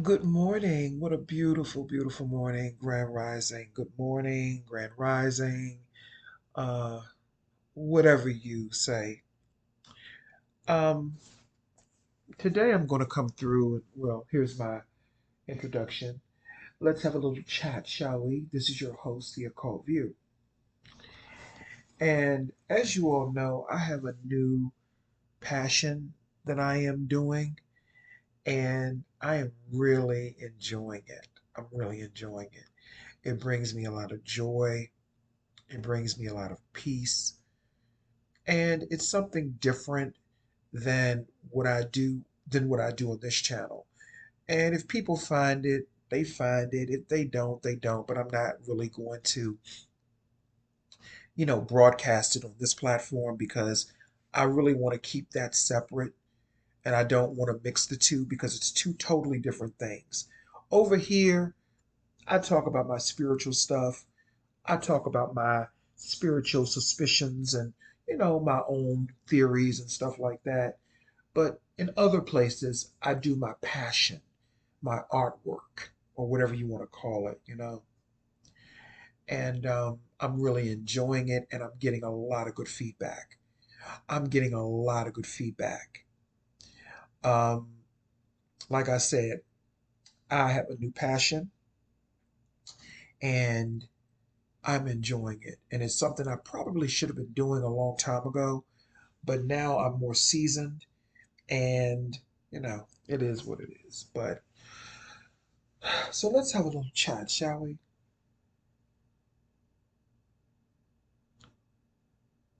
Good morning. What a beautiful, beautiful morning, Grand Rising. Good morning, Grand Rising. Uh, whatever you say. Um, Today I'm going to come through. Well, here's my introduction. Let's have a little chat, shall we? This is your host, the Occult View. And as you all know, I have a new passion that I am doing, and I am really enjoying it. I'm really enjoying it. It brings me a lot of joy. It brings me a lot of peace. And it's something different than what I do on this channel. And if people find it, they find it. If they don't, they don't. But I'm not really going to, broadcast it on this platform because I really want to keep that separate and I don't want to mix the two because it's two totally different things. Over here, I talk about my spiritual stuff. I talk about my spiritual suspicions and, my own theories and stuff like that. But in other places, I do my passion, my artwork, or whatever you want to call it. And I'm really enjoying it and I'm getting a lot of good feedback. I'm getting a lot of good feedback. Um, like I said, I have a new passion and I'm enjoying it. And it's something I probably should have been doing a long time ago, but now I'm more seasoned and it is what it is. But so let's have a little chat, shall we?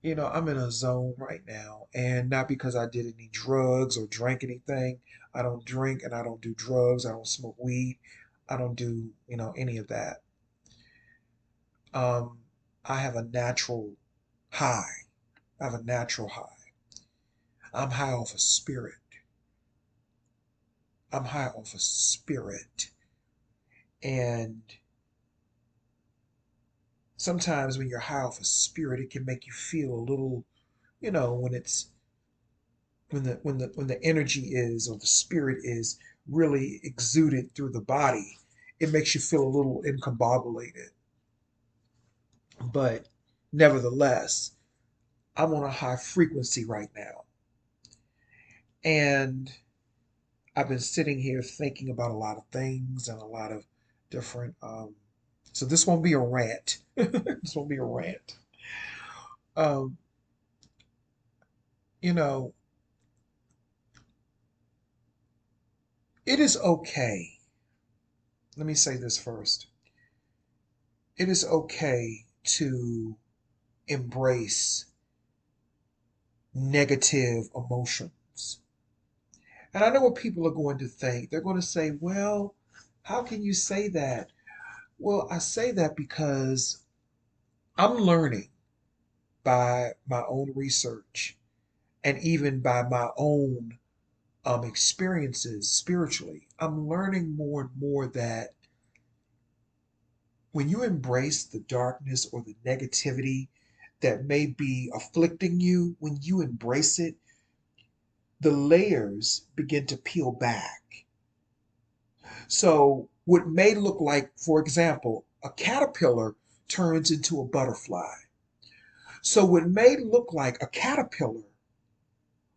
I'm in a zone right now, and not because I did any drugs or drank anything. I don't drink and I don't do drugs. I don't smoke weed. I don't do, any of that. Um, I have a natural high. I have a natural high. I'm high off of spirit. I'm high off of spirit. And sometimes when you're high off of spirit, it can make you feel a little, when it's when the energy is or the spirit is really exuded through the body, it makes you feel a little incombobulated. But nevertheless, I'm on a high frequency right now. And I've been sitting here thinking about a lot of things and a lot of different so this won't be a rant. This won't be a rant. Um, you know, it is okay. Let me say this first. It is okay to embrace negative emotions. And I know what people are going to think. They're going to say, well, how can you say that? Well, I say that because I'm learning by my own research and even by my own experiences spiritually. I'm learning more and more that when you embrace the darkness or the negativity that may be afflicting you, when you embrace it, the layers begin to peel back. So, what may look like, for example, a caterpillar turns into a butterfly. So, what may look like a caterpillar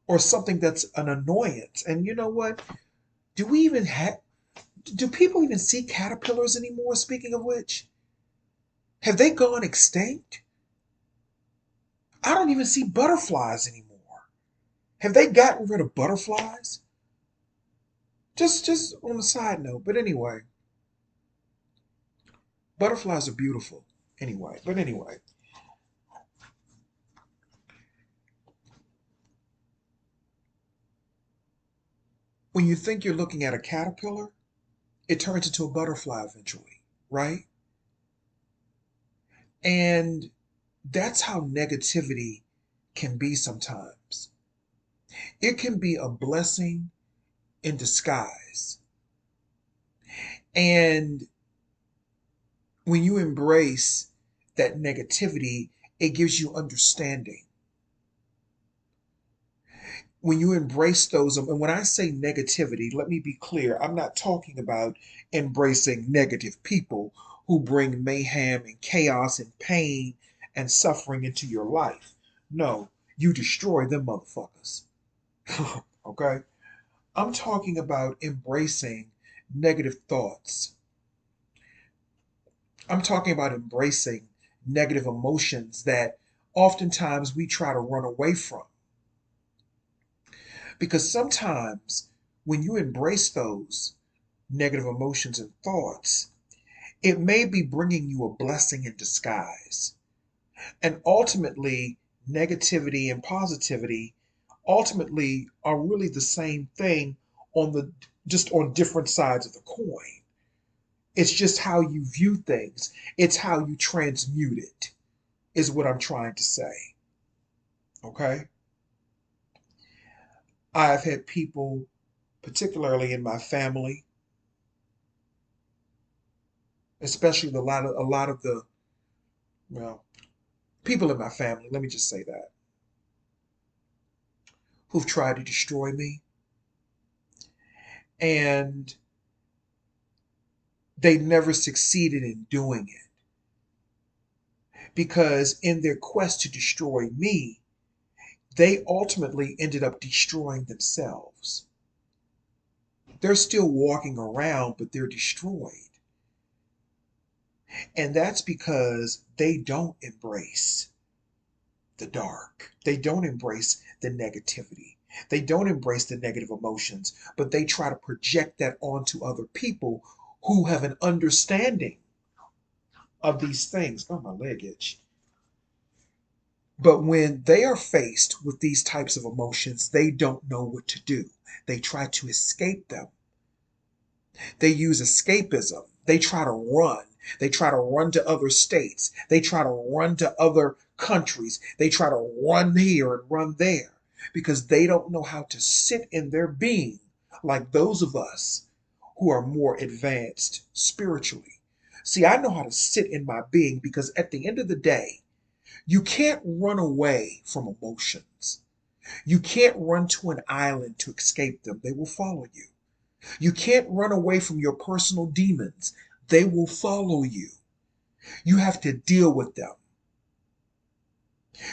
or something that's an annoyance, and you know what? Do we even have, do people even see caterpillars anymore? Speaking of which, have they gone extinct? I don't even see butterflies anymore. Have they gotten rid of butterflies? Just on a side note, but anyway, butterflies are beautiful. Anyway, when you think you're looking at a caterpillar, it turns into a butterfly eventually, right? And that's how negativity can be sometimes. It can be a blessing in disguise. And when you embrace that negativity, it gives you understanding. when you embrace those, and when I say negativity, let me be clear, I'm not talking about embracing negative people who bring mayhem and chaos and pain and suffering into your life. No, you destroy them motherfuckers. Okay? I'm talking about embracing negative thoughts. I'm talking about embracing negative emotions that oftentimes we try to run away from. Because sometimes when you embrace those negative emotions and thoughts, it may be bringing you a blessing in disguise. And ultimately, negativity and positivity ultimately are really the same thing on the just on different sides of the coin. It's just how you view things. It's how you transmute it, is what I'm trying to say. Okay? I've had people, particularly in my family, especially a lot of the well, people in my family, let me just say that, who've tried to destroy me, and they never succeeded in doing it because in their quest to destroy me, they ultimately ended up destroying themselves. They're still walking around, but they're destroyed. And that's because they don't embrace the dark. They don't embrace the negativity. They don't embrace the negative emotions, but they try to project that onto other people who have an understanding of these things. Oh, my leg itch. But when they are faced with these types of emotions, they don't know what to do. They try to escape them. They use escapism. They try to run. They try to run to other states. They try to run to other countries. They try to run here and run there because they don't know how to sit in their being like those of us who are more advanced spiritually. See, I know how to sit in my being because at the end of the day, you can't run away from emotions. You can't run to an island to escape them. They will follow you. You can't run away from your personal demons. They will follow you. You have to deal with them.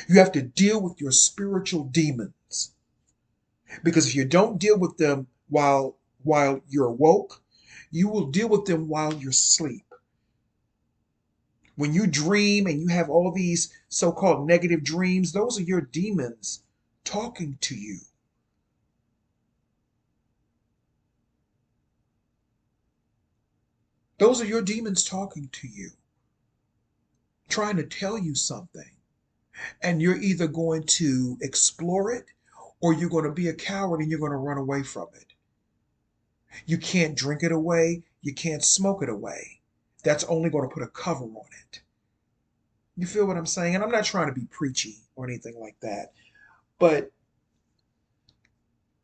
You have to deal with your spiritual demons. Because if you don't deal with them while you're woke, you will deal with them while you're asleep. When you dream and you have all these so-called negative dreams, those are your demons talking to you. Those are your demons talking to you, trying to tell you something. And you're either going to explore it or you're going to be a coward and you're going to run away from it. You can't drink it away. You can't smoke it away. That's only going to put a cover on it. You feel what I'm saying? And I'm not trying to be preachy or anything like that. But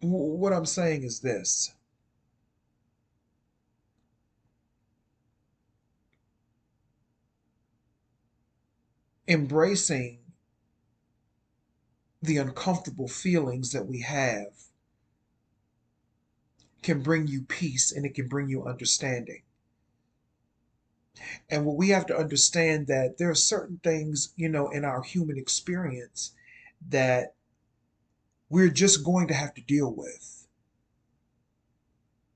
what I'm saying is this: embracing the uncomfortable feelings that we have can bring you peace and it can bring you understanding. And what we have to understand that there are certain things, in our human experience that we're just going to have to deal with.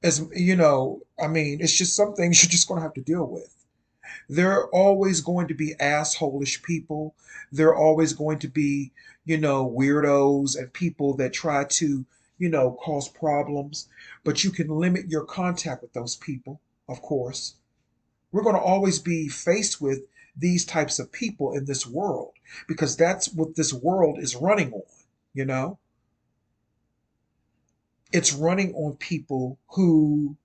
As I mean, it's just some things you're just going to have to deal with. There are always going to be assholish people. There are always going to be, weirdos and people that try to, cause problems. But you can limit your contact with those people, of course. We're going to always be faced with these types of people in this world because that's what this world is running on, you know? It's running on people who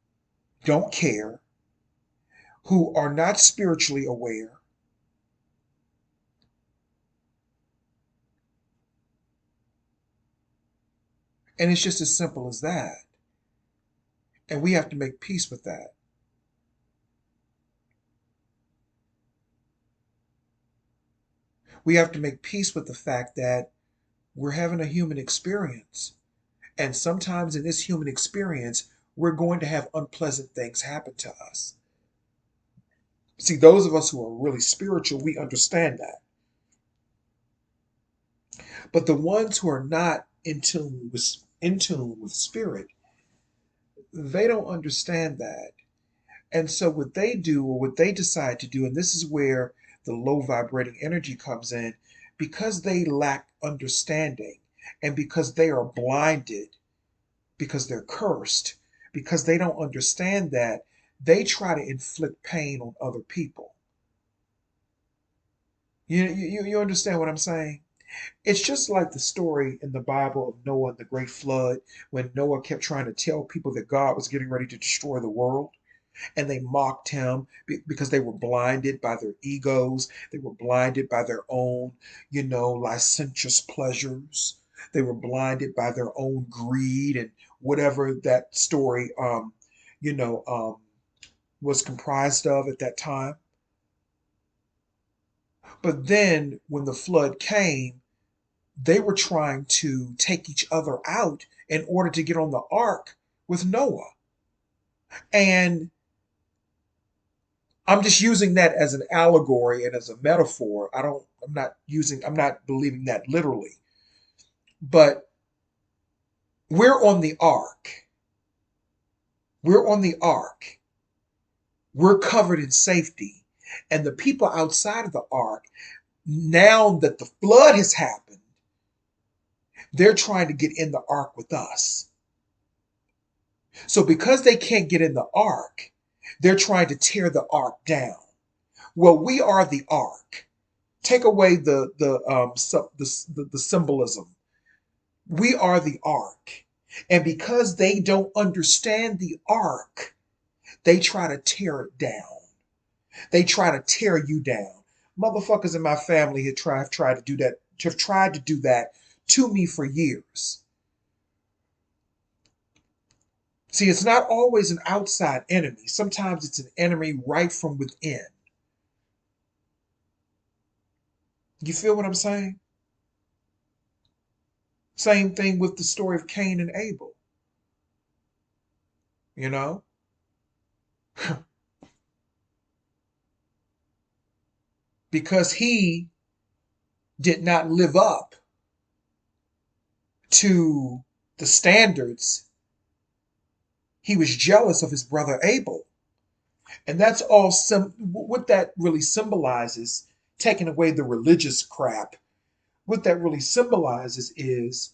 don't care, who are not spiritually aware, and it's just as simple as that. And we have to make peace with that. We have to make peace with the fact that we're having a human experience And sometimes in this human experience, we're going to have unpleasant things happen to us. See, those of us who are really spiritual, we understand that. But the ones who are not in tune with spirit, they don't understand that. And so what they do or what they decide to do, and this is where the low vibrating energy comes in, because they lack understanding and because they are blinded, because they're cursed, because they don't understand that, they try to inflict pain on other people. You understand what I'm saying? It's just like the story in the Bible of Noah and the great flood, when Noah kept trying to tell people that God was getting ready to destroy the world. And they mocked him because they were blinded by their egos. They were blinded by their own, licentious pleasures. They were blinded by their own greed and whatever that story, you know, um, was comprised of at that time. But then when the flood came, they were trying to take each other out in order to get on the ark with Noah. And I'm just using that as an allegory and as a metaphor. I'm not believing that literally. But we're on the ark. We're on the ark. We're covered in safety. And the people outside of the ark, now that the flood has happened, they're trying to get in the ark with us. So because they can't get in the ark, they're trying to tear the ark down. Well, we are the ark. Take away the symbolism. We are the ark. And because they don't understand the ark, they try to tear it down. They try to tear you down. Motherfuckers in my family have tried to do that, have tried to do that to me for years. See, it's not always an outside enemy. Sometimes it's an enemy right from within. You feel what I'm saying? Same thing with the story of Cain and Abel, you know? Because he did not live up to the standards, he was jealous of his brother Abel. And that's all what that really symbolizes, taking away the religious crap. What that really symbolizes is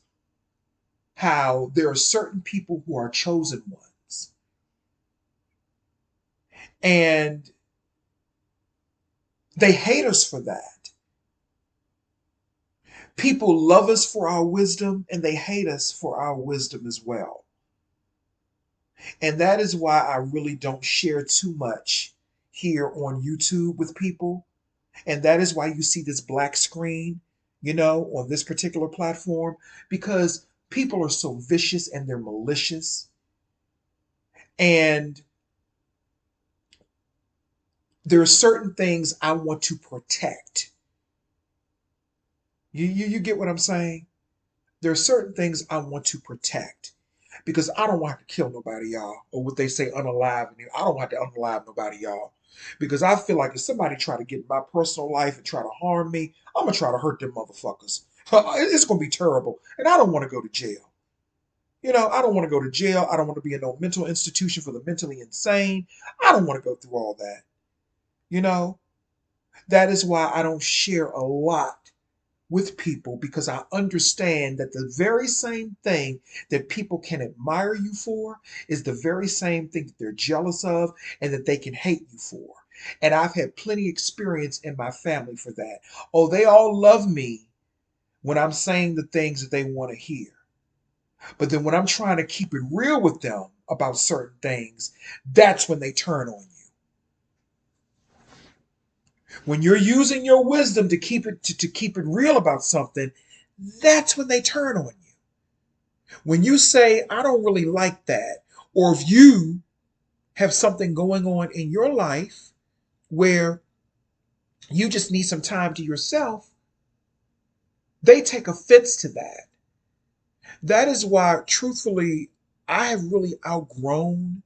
how there are certain people who are chosen ones. And they hate us for that. People love us for our wisdom and they hate us for our wisdom as well. And that is why I really don't share too much here on YouTube with people. And that is why you see this black screen, on this particular platform, because people are so vicious and they're malicious. And there are certain things I want to protect. You get what I'm saying? There are certain things I want to protect because I don't want to kill nobody, y'all, or what they say, unalive. I don't want to unalive nobody, y'all, because I feel like if somebody try to get in my personal life and try to harm me, I'm gonna try to hurt them motherfuckers. It's gonna be terrible, and I don't want to go to jail. I don't want to go to jail. I don't want to be in no mental institution for the mentally insane. I don't want to go through all that. You know, that is why I don't share a lot with people because I understand that the very same thing that people can admire you for is the very same thing that they're jealous of and that they can hate you for. And I've had plenty experience in my family for that. Oh, they all love me when I'm saying the things that they want to hear. But then when I'm trying to keep it real with them about certain things, that's when they turn on you. When you're using your wisdom to keep it real about something, that's when they turn on you. When you say, I don't really like that, or if you have something going on in your life where you just need some time to yourself, they take offense to that. That is why, truthfully, I have really outgrown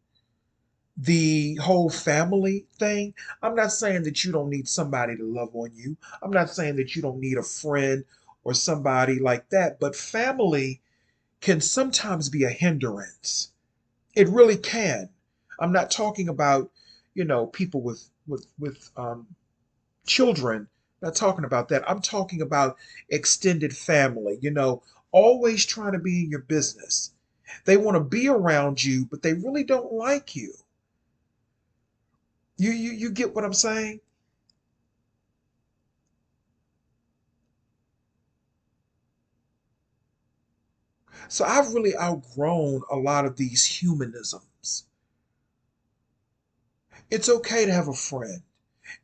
the whole family thing. I'm not saying that you don't need somebody to love on you. I'm not saying that you don't need a friend or somebody like that, but family can sometimes be a hindrance. It really can. I'm not talking about, people with children. I'm not talking about that. I'm talking about extended family, always trying to be in your business. They want to be around you, but they really don't like you. You get what I'm saying? So I've really outgrown a lot of these humanisms. It's okay to have a friend.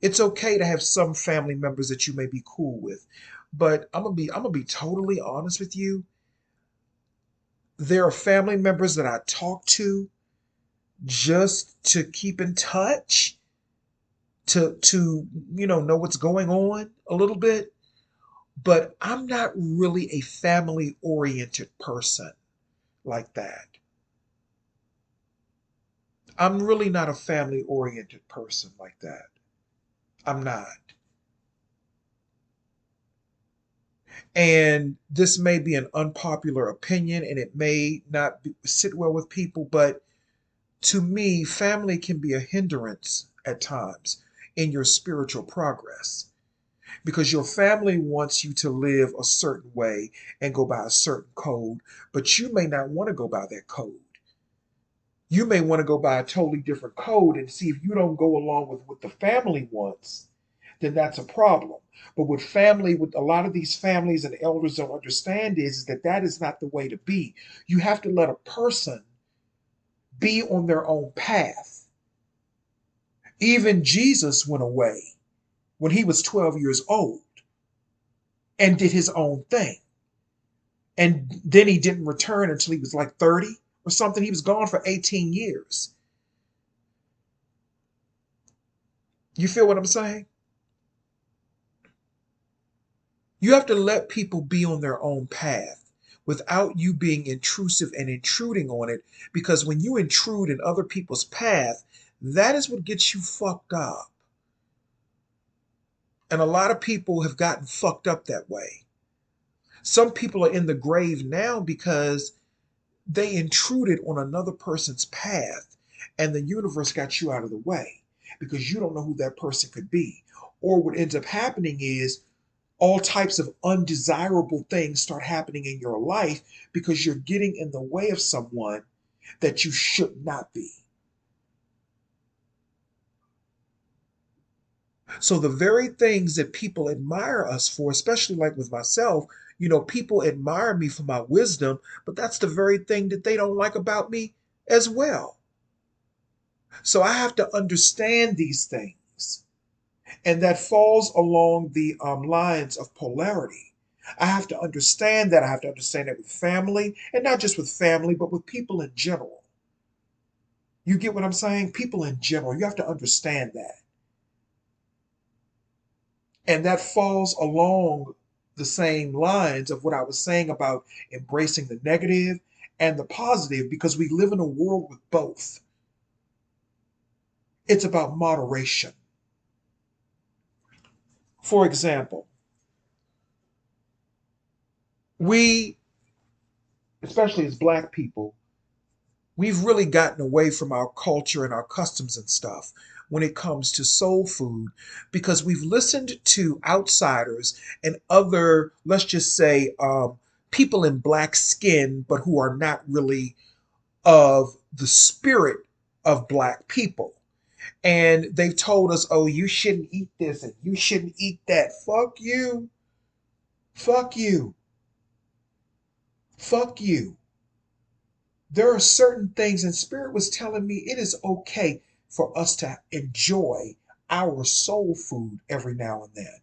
It's okay to have some family members that you may be cool with. But I'm gonna be totally honest with you. There are family members that I talk to just to keep in touch, to know what's going on a little bit. But I'm not really a family oriented person like that. I'm really not a family oriented person like that. I'm not. And this may be an unpopular opinion and it may not sit well with people, but to me, family can be a hindrance at times in your spiritual progress because your family wants you to live a certain way and go by a certain code, but you may not want to go by that code. You may want to go by a totally different code and see if you don't go along with what the family wants, then that's a problem. But with a lot of these families and elders don't understand is that that is not the way to be. You have to let a person be on their own path. Even Jesus went away when he was 12 years old and did his own thing. And then he didn't return until he was like 30 or something. He was gone for 18 years. You feel what I'm saying? You have to let people be on their own path without you being intrusive and intruding on it. Because when you intrude in other people's path, that is what gets you fucked up. And a lot of people have gotten fucked up that way. Some people are in the grave now because they intruded on another person's path and the universe got you out of the way because you don't know who that person could be. Or what ends up happening is all types of undesirable things start happening in your life because you're getting in the way of someone that you should not be. So the very things that people admire us for, especially like with myself, people admire me for my wisdom, but that's the very thing that they don't like about me as well. So I have to understand these things. And that falls along the lines of polarity. I have to understand that. I have to understand it with family, and not just with family, but with people in general. You get what I'm saying? People in general, you have to understand that. And that falls along the same lines of what I was saying about embracing the negative and the positive because we live in a world with both. It's about moderation. For example, we, especially as Black people, we've really gotten away from our culture and our customs and stuff when it comes to soul food because we've listened to outsiders and other, let's just say, people in black skin, but who are not really of the spirit of black people. And they've told us, oh, you shouldn't eat this and you shouldn't eat that. Fuck you. Fuck you. Fuck you. There are certain things, and Spirit was telling me it is okay for us to enjoy our soul food every now and then.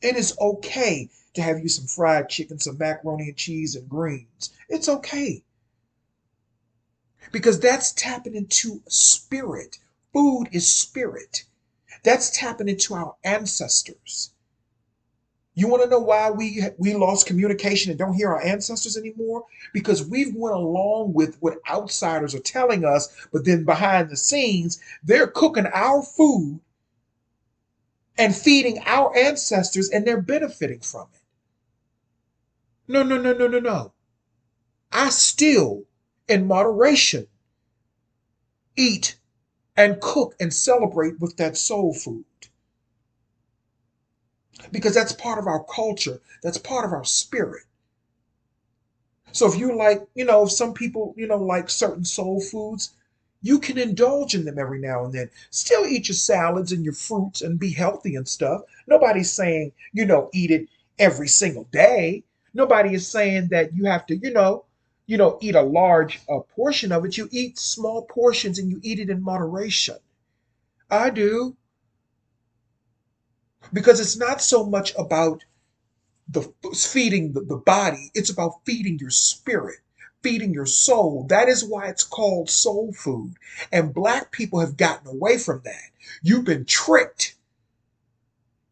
It is okay to have you some fried chicken, some macaroni and cheese, and greens. It's okay because that's tapping into spirit. Food is spirit. That's tapping into our ancestors. You want to know why we lost communication and don't hear our ancestors anymore? Because we've went along with what outsiders are telling us, but then behind the scenes, they're cooking our food and feeding our ancestors and they're benefiting from it. No, no, no, no, no, no. I still, in moderation, eat and cook and celebrate with that soul food because that's part of our culture, that's part of our spirit. So if you like, if some people, like certain soul foods, you can indulge in them every now and then. Still eat your salads and your fruits and be healthy and stuff. Nobody's saying, eat it every single day. Nobody is saying that you have to, eat a large portion of it. You eat small portions and you eat it in moderation. I do because it's not so much about the feeding the body, it's about feeding your spirit, feeding your soul. That is why it's called soul food. And black people have gotten away from that. You've been tricked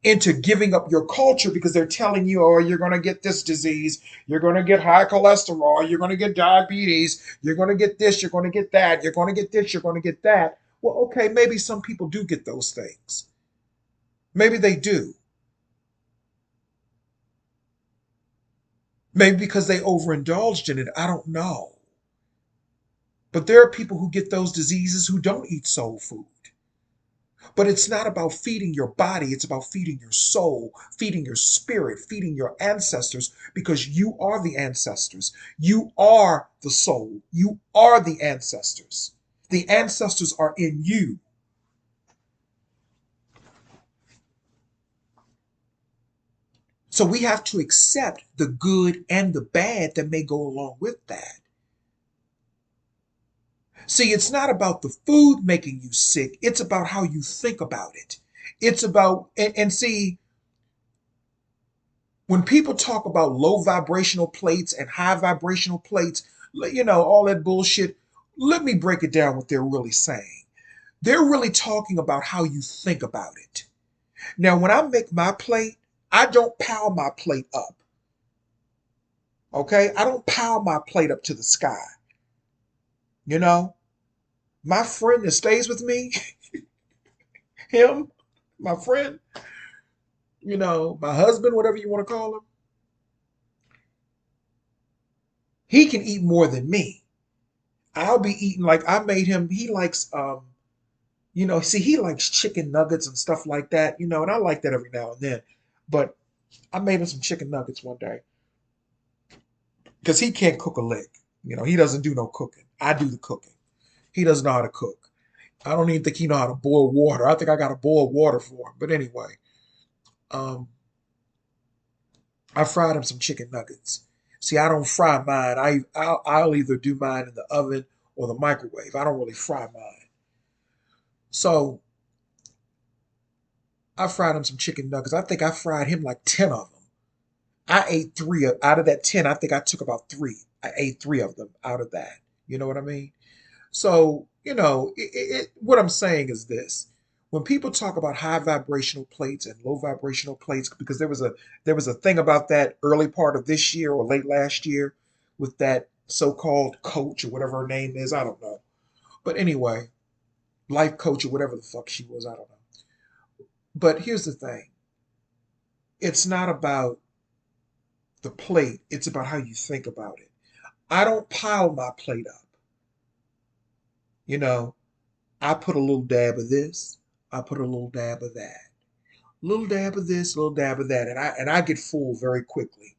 into giving up your culture because they're telling you, oh, you're going to get this disease, you're going to get high cholesterol, you're going to get diabetes, you're going to get this, you're going to get that, you're going to get this, you're going to get that. Well, okay, maybe some people do get those things. Maybe they do. Maybe because they overindulged in it. I don't know. But there are people who get those diseases who don't eat soul food. But it's not about feeding your body, it's about feeding your soul, feeding your spirit, feeding your ancestors, because you are the ancestors. You are the soul. You are the ancestors. The ancestors are in you. So we have to accept the good and the bad that may go along with that. See, it's not about the food making you sick, it's about how you think about it. It's about, and see, when people talk about low vibrational plates and high vibrational plates, all that bullshit, let me break it down what they're really saying. They're really talking about how you think about it. Now, when I make my plate, I don't power my plate up. Okay? I don't power my plate up to the sky. You know, my friend that stays with me, him, my friend, my husband, whatever you want to call him, he can eat more than me. I'll be eating like I made him, he likes see, he likes chicken nuggets and stuff like that, and I like that every now and then. But I made him some chicken nuggets one day because he can't cook a lick. He doesn't do no cooking. I do the cooking. He doesn't know how to cook. I don't even think he know how to boil water. I think I got to boil water for him. But anyway, um, I fried him some chicken nuggets. See, I don't fry mine. I'll either do mine in the oven or the microwave. I don't really fry mine. So I fried him some chicken nuggets. I think I fried him like 10 of them. I ate three out of that 10. I think I took about three. I ate three of them out of that. You know what I mean? So, what I'm saying is this. When people talk about high vibrational plates and low vibrational plates, because there was a thing about that early part of this year or late last year with that so-called coach or whatever her name is, I don't know. But anyway, life coach or whatever the fuck she was, I don't know. But here's the thing. It's not about the plate, it's about how you think about it. I don't pile my plate up. You know, I put a little dab of this, I put a little dab of that. Little dab of this, little dab of that, and I get full very quickly.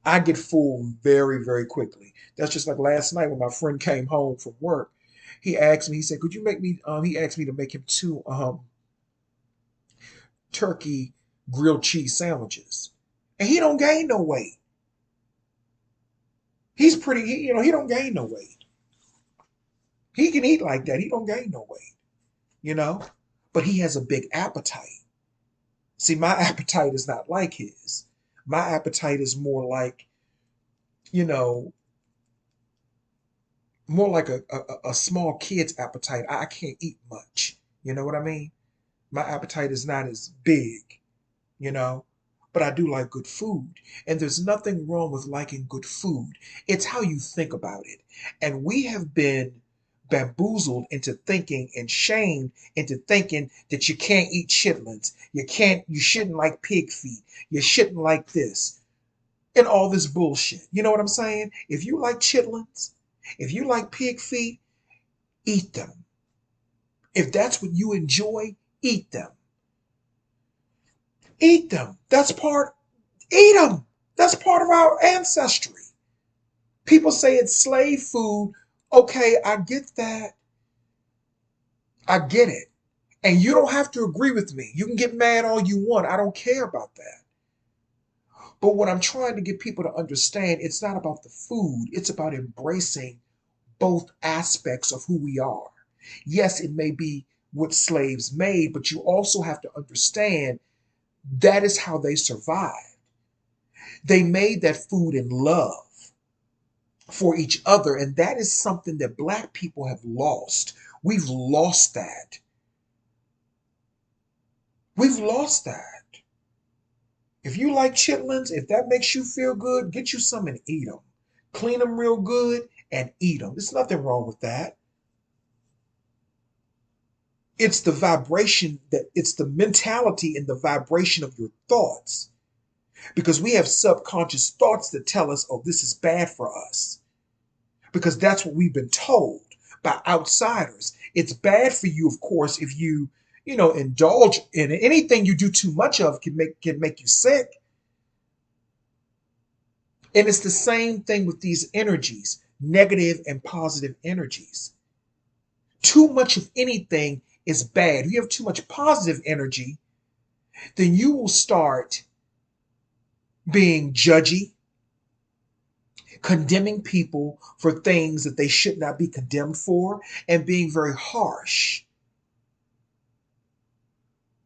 I get full very, very quickly. That's just like last night when my friend came home from work. He asked me, he said, could you make me he asked me to make him two turkey grilled cheese sandwiches. And he don't gain no weight. He's pretty, he don't gain no weight. He can eat like that. He don't gain no weight, you know? But he has a big appetite. See, my appetite is not like his. My appetite is you know, more like a small kid's appetite. I can't eat much. You know what I mean? My appetite is not as big, you know? but I do like good food. And there's nothing wrong with liking good food. It's how you think about it. And we have been bamboozled into thinking and shamed into thinking that you can't eat chitlins. You shouldn't like pig feet. You shouldn't like this and all this bullshit. You know what I'm saying? If you like chitlins, if you like pig feet, eat them. If that's what you enjoy, eat them. Eat them. Eat them. That's part of our ancestry. People say it's slave food. Okay, I get that. I get it. And you don't have to agree with me. You can get mad all you want. I don't care about that. But what I'm trying to get people to understand, it's not about the food. It's about embracing both aspects of who we are. Yes, it may be what slaves made, but you also have to understand that is how they survived. They made that food in love for each other, and that is something that Black people have lost. We've lost that. We've lost that. If you like chitlins, if that makes you feel good, get you some and eat them. Clean them real good and eat them. There's nothing wrong with that. It's the vibration it's the mentality and the vibration of your thoughts. Because we have subconscious thoughts that tell us, oh, this is bad for us. Because that's what we've been told by outsiders. It's bad for you, of course, if you indulge in it. Anything you do too much of can make you sick. And it's the same thing with these energies, negative and positive energies. Too much of anything is bad. If you have too much positive energy, then you will start being judgy, condemning people for things that they should not be condemned for, and being very harsh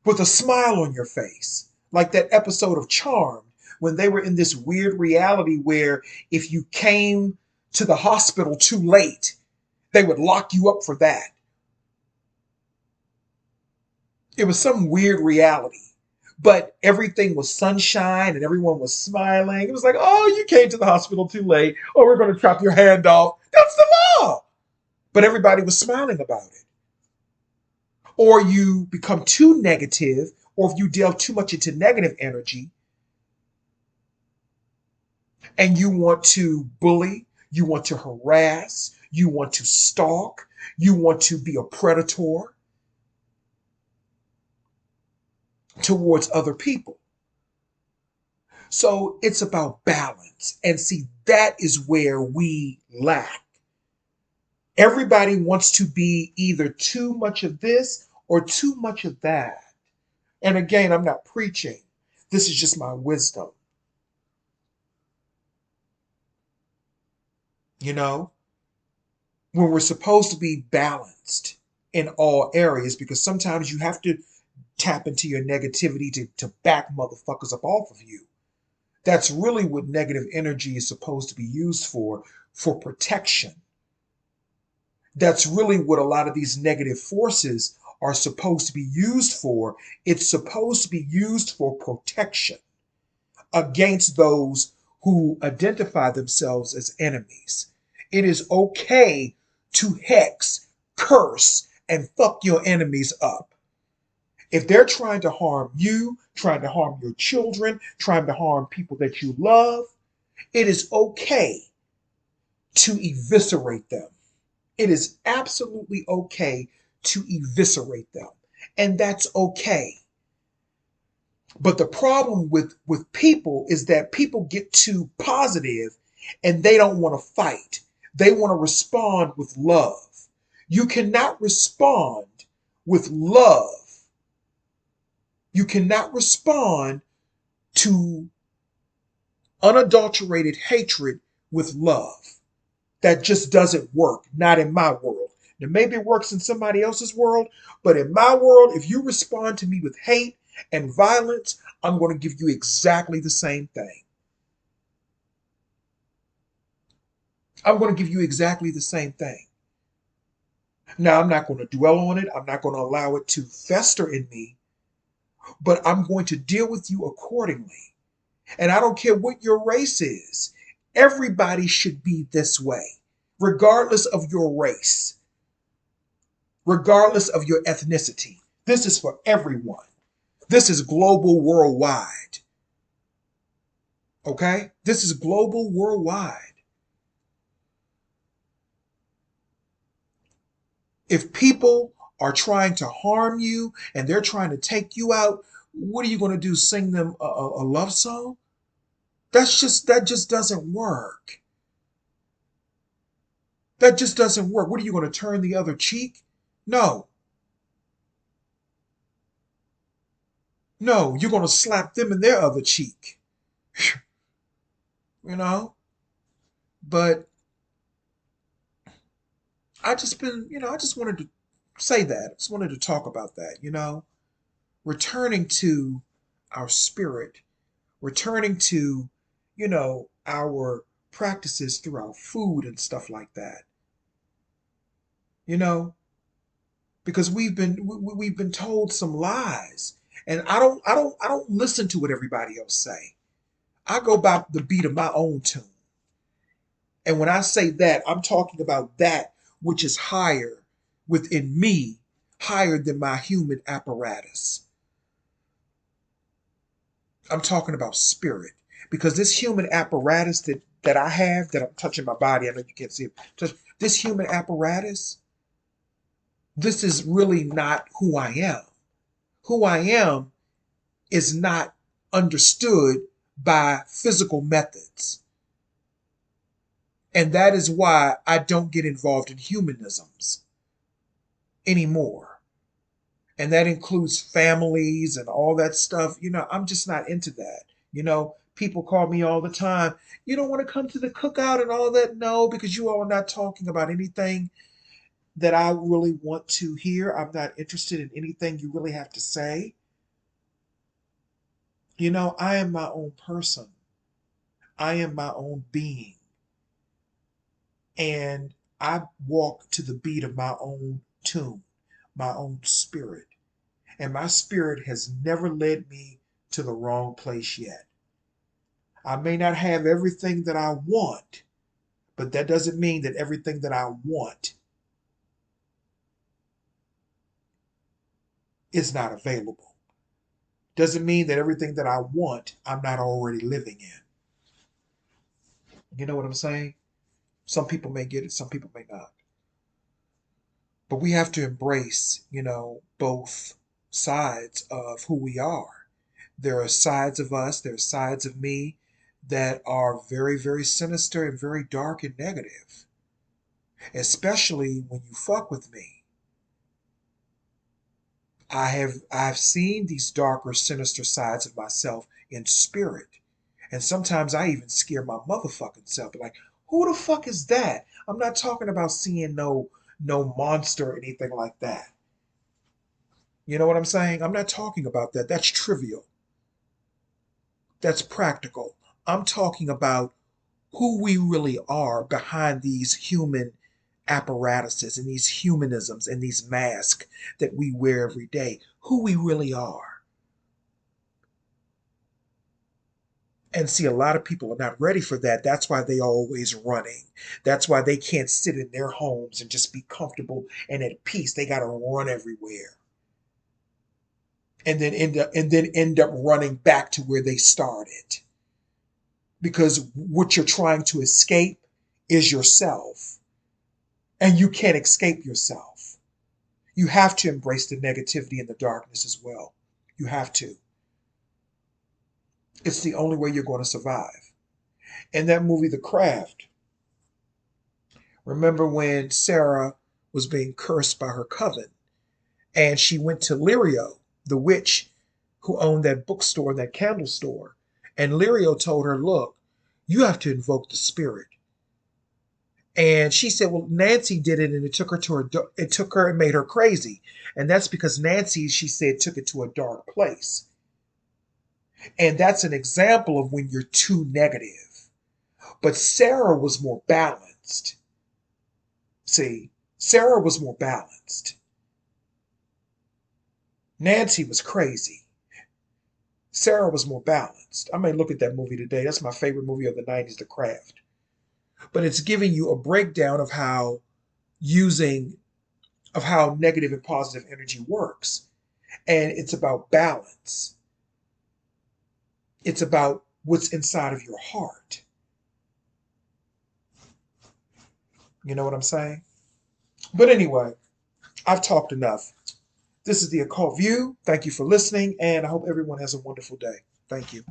with a smile on your face, like that episode of Charmed when they were in this weird reality where if you came to the hospital too late, they would lock you up for that. It was some weird reality. But everything was sunshine and everyone was smiling. It was like, oh, you came to the hospital too late. Oh, we're going to chop your hand off. That's the law. But everybody was smiling about it. Or you become too negative, or if you delve too much into negative energy and you want to bully, you want to harass, you want to stalk, you want to be a predator towards other people. So it's about balance. And see, that is where we lack. Everybody wants to be either too much of this or too much of that. And again, I'm not preaching. This is just my wisdom. You know, when we're supposed to be balanced in all areas, because sometimes you have to tap into your negativity to back motherfuckers up off of you. That's really what negative energy is supposed to be used for protection. That's really what a lot of these negative forces are supposed to be used for. It's supposed to be used for protection against those who identify themselves as enemies. It is okay to hex, curse, and fuck your enemies up. If they're trying to harm you, trying to harm your children, trying to harm people that you love, it is okay to eviscerate them. It is absolutely okay to eviscerate them. And that's okay. But the problem with people is that people get too positive and they don't want to fight. They want to respond with love. You cannot respond with love. You cannot respond to unadulterated hatred with love. That just doesn't work. Not in my world. Now, maybe it works in somebody else's world, but in my world, if you respond to me with hate and violence, I'm going to give you exactly the same thing. I'm going to give you exactly the same thing. Now, I'm not going to dwell on it. I'm not going to allow it to fester in me, but I'm going to deal with you accordingly. And I don't care what your race is. Everybody should be this way, regardless of your race, regardless of your ethnicity. This is for everyone. This is global worldwide. Okay? This is global worldwide. If people are trying to harm you and they're trying to take you out, what are you going to do? Sing them a love song? That just doesn't work. That just doesn't work. What are you going to turn the other cheek? No. No, you're going to slap them in their other cheek. You know? But I just wanted to say that. I just wanted to talk about that. Returning to our spirit, returning to, our practices through our food and stuff like that. You know, because we've been told some lies. And I don't listen to what everybody else say. I go by the beat of my own tune. And when I say that, I'm talking about that which is higher within me, higher than my human apparatus. I'm talking about spirit. Because this human apparatus that I have, that I'm touching my body, I know you can't see it. This human apparatus, this is really not who I am. Who I am is not understood by physical methods. And that is why I don't get involved in humanisms anymore. And that includes families and all that stuff. I'm just not into that. People call me all the time. You don't want to come to the cookout and all that? No, because you all are not talking about anything that I really want to hear. I'm not interested in anything you really have to say. I am my own person. I am my own being. And I walk to the beat of my own tune, my own spirit. And my spirit has never led me to the wrong place yet. I may not have everything that I want, but that doesn't mean that everything that I want is not available. Doesn't mean that everything that I want, I'm not already living in. You know what I'm saying? Some people may get it, some people may not. But we have to embrace, both sides of who we are. There are sides of us, there are sides of me that are very, very sinister and very dark and negative, especially when you fuck with me. I've seen these darker, sinister sides of myself in spirit. And sometimes I even scare my motherfucking self. Like, who the fuck is that? I'm not talking about seeing no monster or anything like that. You know what I'm saying? I'm not talking about that. That's trivial. That's practical. I'm talking about who we really are behind these human apparatuses and these humanisms and these masks that we wear every day. Who we really are. And see, a lot of people are not ready for that. That's why they are always running. That's why they can't sit in their homes and just be comfortable and at peace. They got to run everywhere. And then end up running back to where they started. Because what you're trying to escape is yourself. And you can't escape yourself. You have to embrace the negativity and the darkness as well. You have to. It's the only way you're going to survive. In that movie, The Craft, remember when Sarah was being cursed by her coven and she went to Lirio, the witch who owned that bookstore, that candle store. And Lirio told her, look, you have to invoke the spirit. And she said, well, Nancy did it and it took her and made her crazy. And that's because Nancy, she said, took it to a dark place. And that's an example of when you're too negative. But Sarah was more balanced. See, Sarah was more balanced. Nancy was crazy. Sarah was more balanced. I may look at that movie today. That's my favorite movie of the 90s, The Craft. But it's giving you a breakdown of using how negative and positive energy works. And it's about balance. It's about what's inside of your heart. You know what I'm saying? But anyway, I've talked enough. This is the Occult View. Thank you for listening, and I hope everyone has a wonderful day. Thank you.